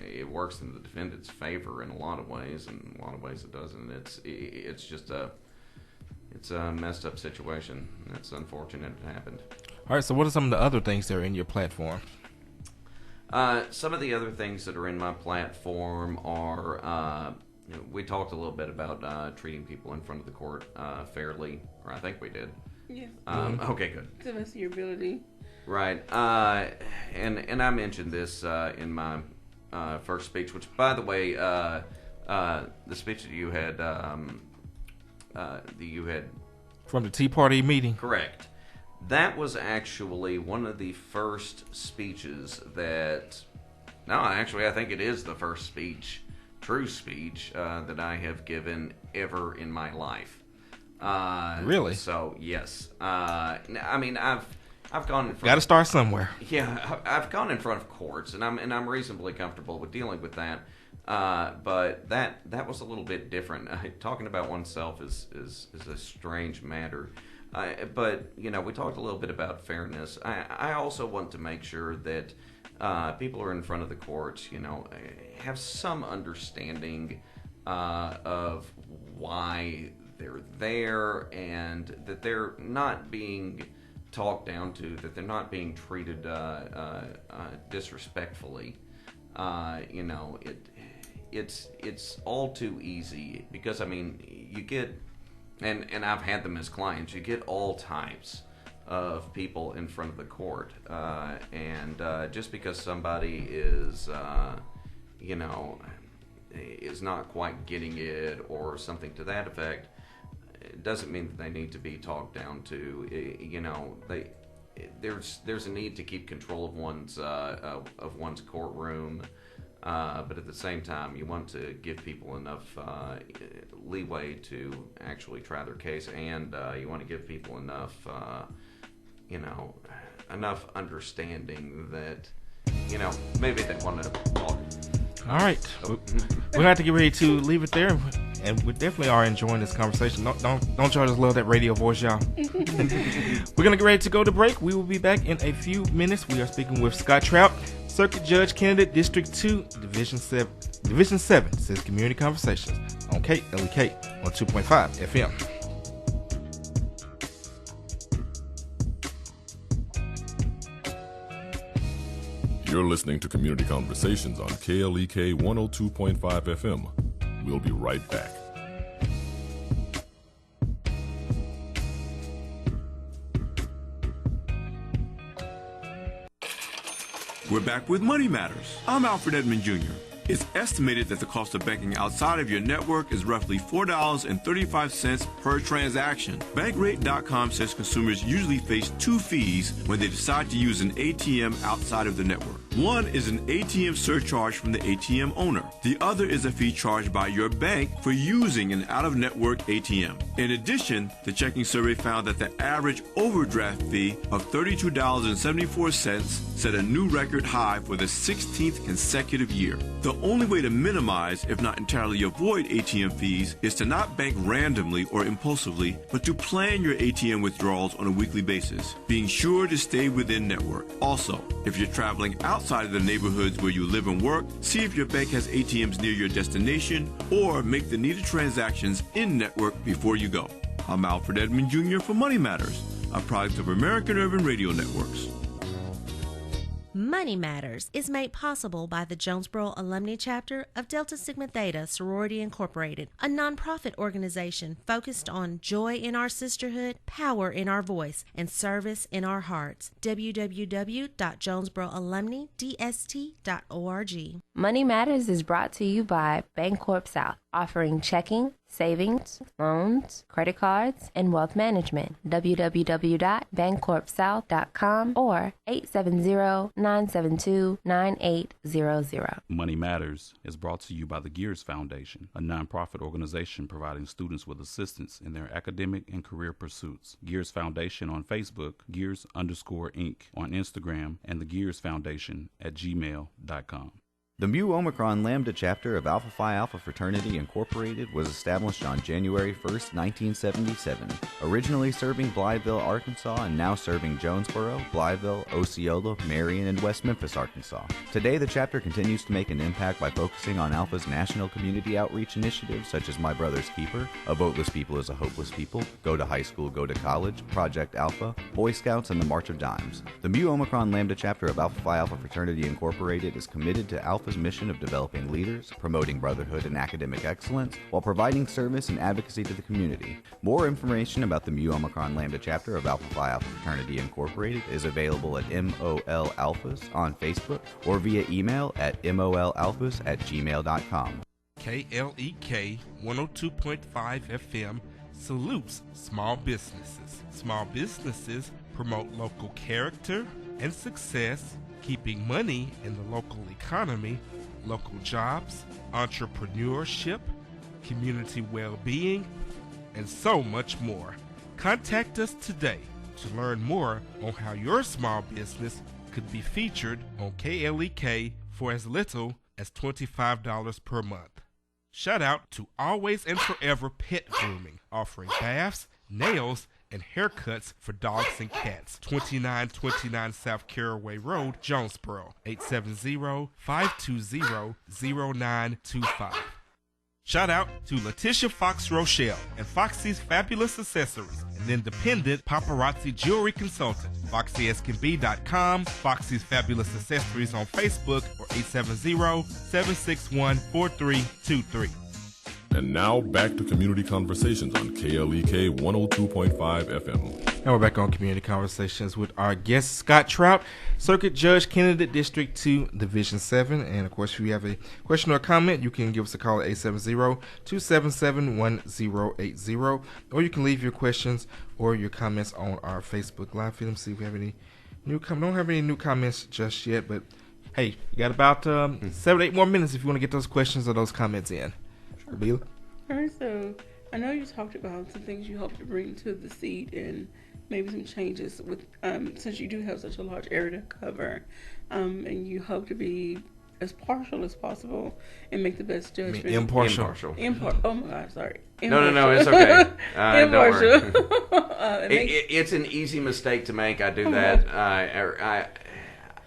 it works in the defendant's favor in a lot of ways, and in a lot of ways it doesn't. It's just a messed up situation. It's unfortunate it happened. All right. So, what are some of the other things that are in your platform? Some of the other things that are in my platform are, we talked a little bit about treating people in front of the court fairly, or I think we did. Yeah. Okay, good. To the best of your ability. Right. And I mentioned this in my first speech, which, by the way, the speech that you had from the Tea Party meeting. Correct. That was actually one of the first speeches that... No, actually, I think it is the first speech, true speech, that I have given ever in my life. Really? So, yes. I mean, I've gone in front... Got to start somewhere. Yeah, I've gone in front of courts, and I'm reasonably comfortable with dealing with that. But that was a little bit different. Talking about oneself is a strange matter. But we talked a little bit about fairness. I also want to make sure that people who are in front of the courts, have some understanding of why they're there, and that they're not being talked down to, that they're not being treated disrespectfully. It's all too easy, because you get, and I've had them as clients, you get all types of people in front of the court, and just because somebody is not quite getting it or something to that effect, it doesn't mean that they need to be talked down to. There's a need to keep control of one's courtroom, but at the same time, you want to give people enough leeway to actually try their case, and you want to give people enough enough understanding that maybe they want to talk. All right, we're gonna have to get ready to leave it there, and we definitely are enjoying this conversation. Don't y'all just love that radio voice, y'all? We're gonna get ready to go to break. We will be back in a few minutes. We are speaking with Scott Troutt, Circuit Judge Candidate, District 2, Division 7, says Community Conversations on KLEK on 2.5 FM. You're listening to Community Conversations on KLEK 102.5 FM. We'll be right back. We're back with Money Matters. I'm Alfred Edmond Jr. It's estimated that the cost of banking outside of your network is roughly $4.35 per transaction. Bankrate.com says consumers usually face two fees when they decide to use an ATM outside of the network. One is an ATM surcharge from the ATM owner. The other is a fee charged by your bank for using an out-of-network ATM. In addition, the checking survey found that the average overdraft fee of $32.74 set a new record high for the 16th consecutive year. The only way to minimize, if not entirely avoid, ATM fees is to not bank randomly or impulsively, but to plan your ATM withdrawals on a weekly basis, being sure to stay within network. Also, if you're traveling outside of the neighborhoods where you live and work, see if your bank has ATMs near your destination, or make the needed transactions in network before you go. I'm Alfred Edmond Jr. for Money Matters, a product of American Urban Radio Networks. Money Matters is made possible by the Jonesboro Alumni Chapter of Delta Sigma Theta Sorority Incorporated, a nonprofit organization focused on joy in our sisterhood, power in our voice, and service in our hearts. www.jonesboroalumnidst.org. Money Matters is brought to you by Bancorp South, offering checking, savings, loans, credit cards, and wealth management. www.bancorpsouth.com or 870-972-9800. Money Matters is brought to you by the Gears Foundation, a nonprofit organization providing students with assistance in their academic and career pursuits. Gears Foundation on Facebook, Gears_Inc. on Instagram, and the Gears Foundation at gmail.com. The Mu Omicron Lambda chapter of Alpha Phi Alpha Fraternity Incorporated was established on January 1st, 1977, originally serving Blytheville, Arkansas, and now serving Jonesboro, Blytheville, Osceola, Marion, and West Memphis, Arkansas. Today, the chapter continues to make an impact by focusing on Alpha's national community outreach initiatives such as My Brother's Keeper, A Voteless People is a Hopeless People, Go to High School, Go to College, Project Alpha, Boy Scouts, and the March of Dimes. The Mu Omicron Lambda chapter of Alpha Phi Alpha Fraternity Incorporated is committed to Alpha's mission of developing leaders, promoting brotherhood and academic excellence, while providing service and advocacy to the community. More information about the Mu Omicron Lambda chapter of Alpha Phi Alpha Fraternity Incorporated is available at MOL Alphas on Facebook or via email at molalphas@gmail.com. KLEK 102.5 FM salutes small businesses. Small businesses promote local character and success, keeping money in the local economy, local jobs, entrepreneurship, community well-being, and so much more. Contact us today to learn more on how your small business could be featured on KLEK for as little as $25 per month. Shout out to Always and Forever Pet Grooming, offering baths, nails, and haircuts for dogs and cats. 2929 South Caraway Road, Jonesboro. 870-520-0925. Shout out to Letitia Fox Rochelle and Foxy's Fabulous Accessories, an independent paparazzi jewelry consultant. FoxySCanBe.com, Foxy's Fabulous Accessories on Facebook, or 870-761-4323. And now back to Community Conversations on KLEK 102.5 FM. And we're back on Community Conversations with our guest, Scott Troutt, Circuit Judge, Candidate, District 2, Division 7. And, of course, if you have a question or comment, you can give us a call at 870-277-1080. Or you can leave your questions or your comments on our Facebook Live feed. Let's see if we have any new comments. Don't have any new comments just yet, but, hey, you got about 7-8 more minutes if you want to get those questions or those comments in. Sure. All right, so I know you talked about some things you hope to bring to the seat and maybe some changes with since you do have such a large area to cover, and you hope to be as partial as possible and make the best judgment. Impartial. Oh my God, sorry. No, it's okay. Impartial. Don't worry. It's an easy mistake to make. I do that.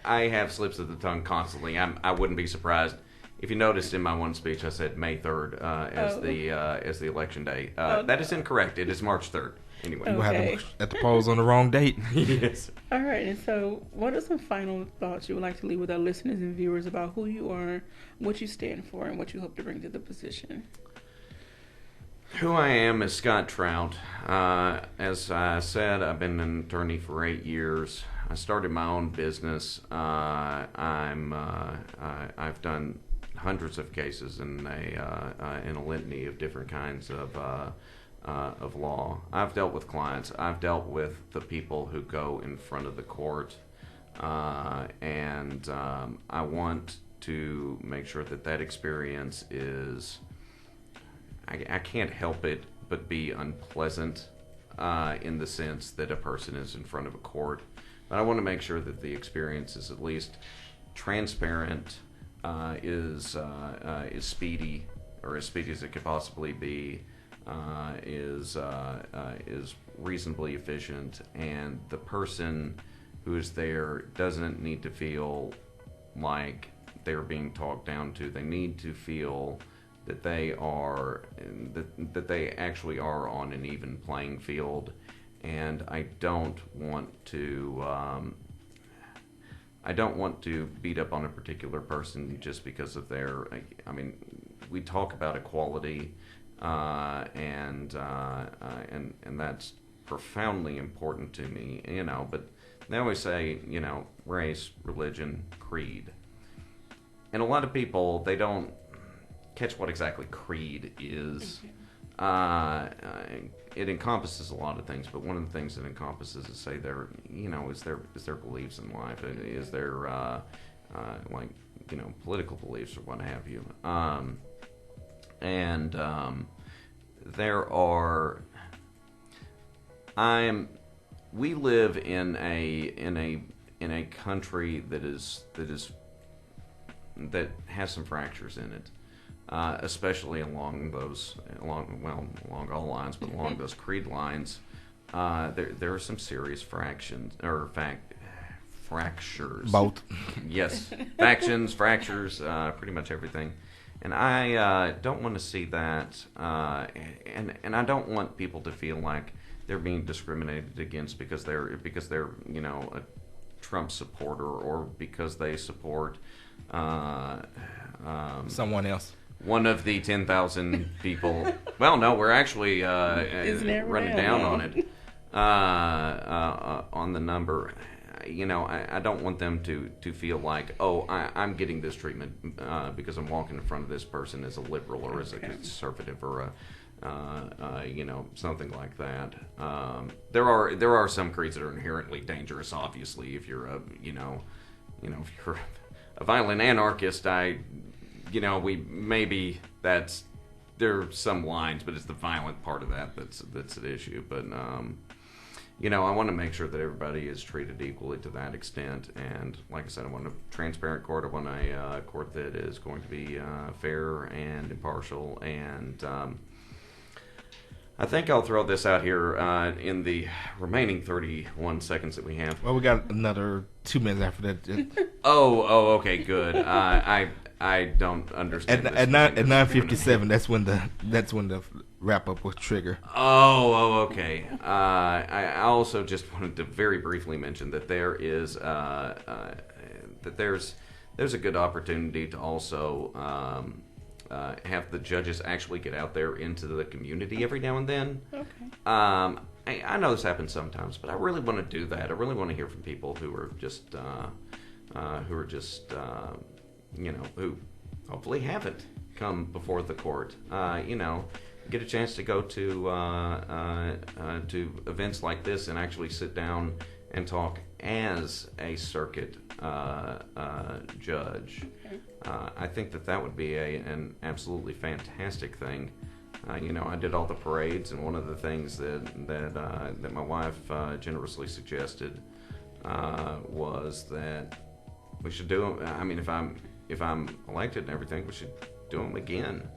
I have slips of the tongue constantly. I wouldn't be surprised. If you noticed in my one speech, I said May 3rd as the election day. That is incorrect. It is March 3rd. Anyway, we'll have them at the polls on the wrong date. Yes. All right. And so, what are some final thoughts you would like to leave with our listeners and viewers about who you are, what you stand for, and what you hope to bring to the position? Who I am is Scott Troutt. As I said, I've been an attorney for 8 years. I started my own business. I've done hundreds of cases in a litany of different kinds of law. I've dealt with clients. I've dealt with the people who go in front of the court, and I want to make sure that experience is. I can't help it but be unpleasant in the sense that a person is in front of a court, but I want to make sure that the experience is at least transparent. Is speedy, or as speedy as it could possibly be, is reasonably efficient, and the person who is there doesn't need to feel like they're being talked down to. They need to feel that they actually are on an even playing field, and I don't want to beat up on a particular person just because of their. I mean, we talk about equality, and that's profoundly important to me. But they always say, race, religion, creed, and a lot of people, they don't catch what exactly creed is. It encompasses a lot of things, but one of the things it encompasses is say is their beliefs in life, is their political beliefs or what have you, we live in a country that has some fractures in it. Especially along all lines, but along those creed lines, there are some serious fractures. Both. Yes, factions, fractures, pretty much everything. And I don't want to see that, and I don't want people to feel like they're being discriminated against because they're a Trump supporter, or because they support someone else. One of the 10,000 people. Well, no, we're actually running down on it. On the number. I don't want them to feel like, I'm getting this treatment because I'm walking in front of this person as a liberal or as a conservative or something like that. There are some creeds that are inherently dangerous. Obviously, if you're if you're a violent anarchist, there's some lines, but it's the violent part of that that's at issue. But I want to make sure that everybody is treated equally to that extent. And like I said, I want a transparent court. I want a court that is going to be fair and impartial. And I think I'll throw this out here in the remaining 31 seconds that we have. Well, we got another 2 minutes after that. Okay, good. I don't understand. At 9:57, that's when the wrap up was trigger. Okay. I also just wanted to very briefly mention that there's a good opportunity to also have the judges actually get out there into the community every now and then. Okay. I know this happens sometimes, but I really want to do that. I really want to hear from people who are just who hopefully haven't come before the court. Get a chance to go to events like this and actually sit down and talk as a circuit judge. I think that would be an absolutely fantastic thing. I did all the parades, and one of the things that my wife generously suggested was that we should do them. I mean, if I'm elected and everything, we should do them again.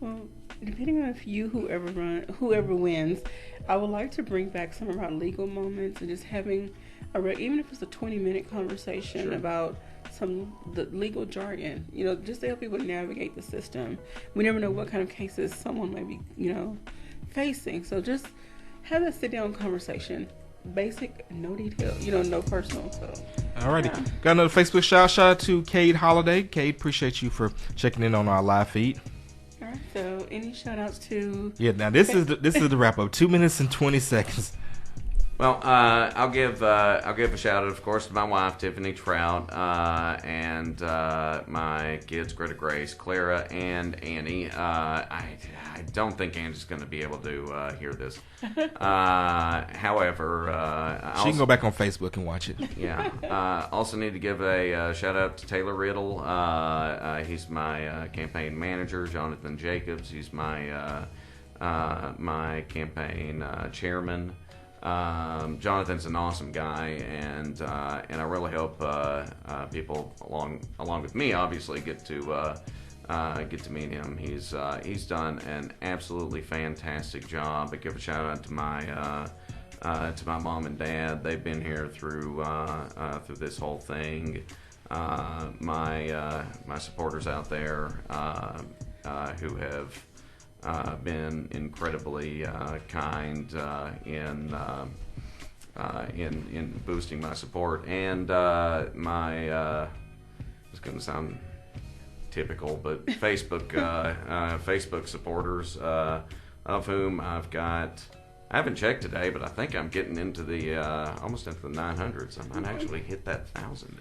Well, depending on whoever wins, I would like to bring back some of our legal moments and just having even if it's a 20-minute conversation about the legal jargon, just to help people navigate the system. We never know what kind of cases someone may be, facing. So just have a sit-down conversation. Basic, no detail, no personal. So, alrighty, got another Facebook shout out to Cade Holiday. Cade, appreciate you for checking in on our live feed. All right, so any shout outs to? Yeah, now this is the wrap up. 2 minutes and 20 seconds. Well, I'll give a shout out, of course, to my wife Tiffany Troutt, and my kids Greta Grace, Clara, and Annie. I don't think Annie's going to be able to hear this. However, she can go back on Facebook and watch it. Yeah. Also need to give a shout out to Taylor Riddle. He's my campaign manager. Jonathan Jacobs. He's my campaign chairman. Jonathan's an awesome guy, and I really hope people along with me obviously get to meet him. He's done an absolutely fantastic job. I give a shout out to my mom and dad. They've been here through this whole thing. My supporters out there who have been incredibly kind in boosting my support, and it's going to sound typical, but Facebook supporters, of whom I haven't checked today, but I think I'm getting into the almost into the 900s. I might actually hit that 1,000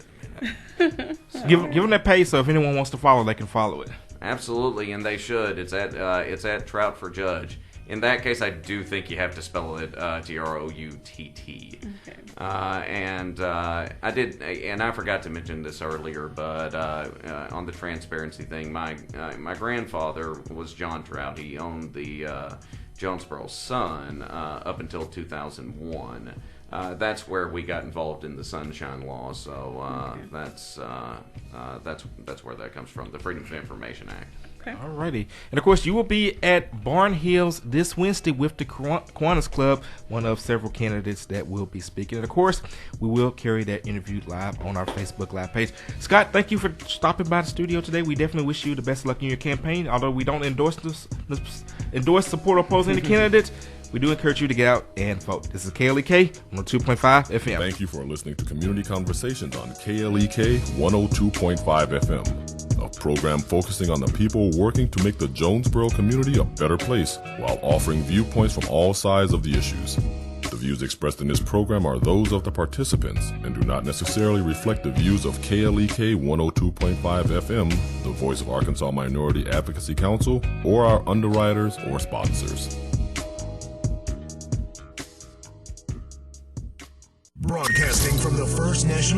in a minute. So, give them that page, so if anyone wants to follow, they can follow it. Absolutely, and they should. It's at Troutt for Judge. In that case, I do think you have to spell it Troutt. Okay. I did, and I forgot to mention this earlier, but on the transparency thing, my grandfather was John Troutt. He owned the Jonesboro Sun up until 2001. That's where we got involved in the Sunshine Law. So that's where that comes from, the Freedom of Information Act. Okay. Alrighty. And of course, you will be at Barn Hills this Wednesday with the Kiwanis Club, one of several candidates that will be speaking. And of course, we will carry that interview live on our Facebook Live page. Scott, thank you for stopping by the studio today. We definitely wish you the best of luck in your campaign. Although we don't endorse, support, or oppose any candidates, we do encourage you to get out and vote. This is KLEK 102.5 FM. Thank you for listening to Community Conversations on KLEK 102.5 FM, a program focusing on the people working to make the Jonesboro community a better place while offering viewpoints from all sides of the issues. The views expressed in this program are those of the participants and do not necessarily reflect the views of KLEK 102.5 FM, the voice of Arkansas Minority Advocacy Council, or our underwriters or sponsors. Broadcasting from the First National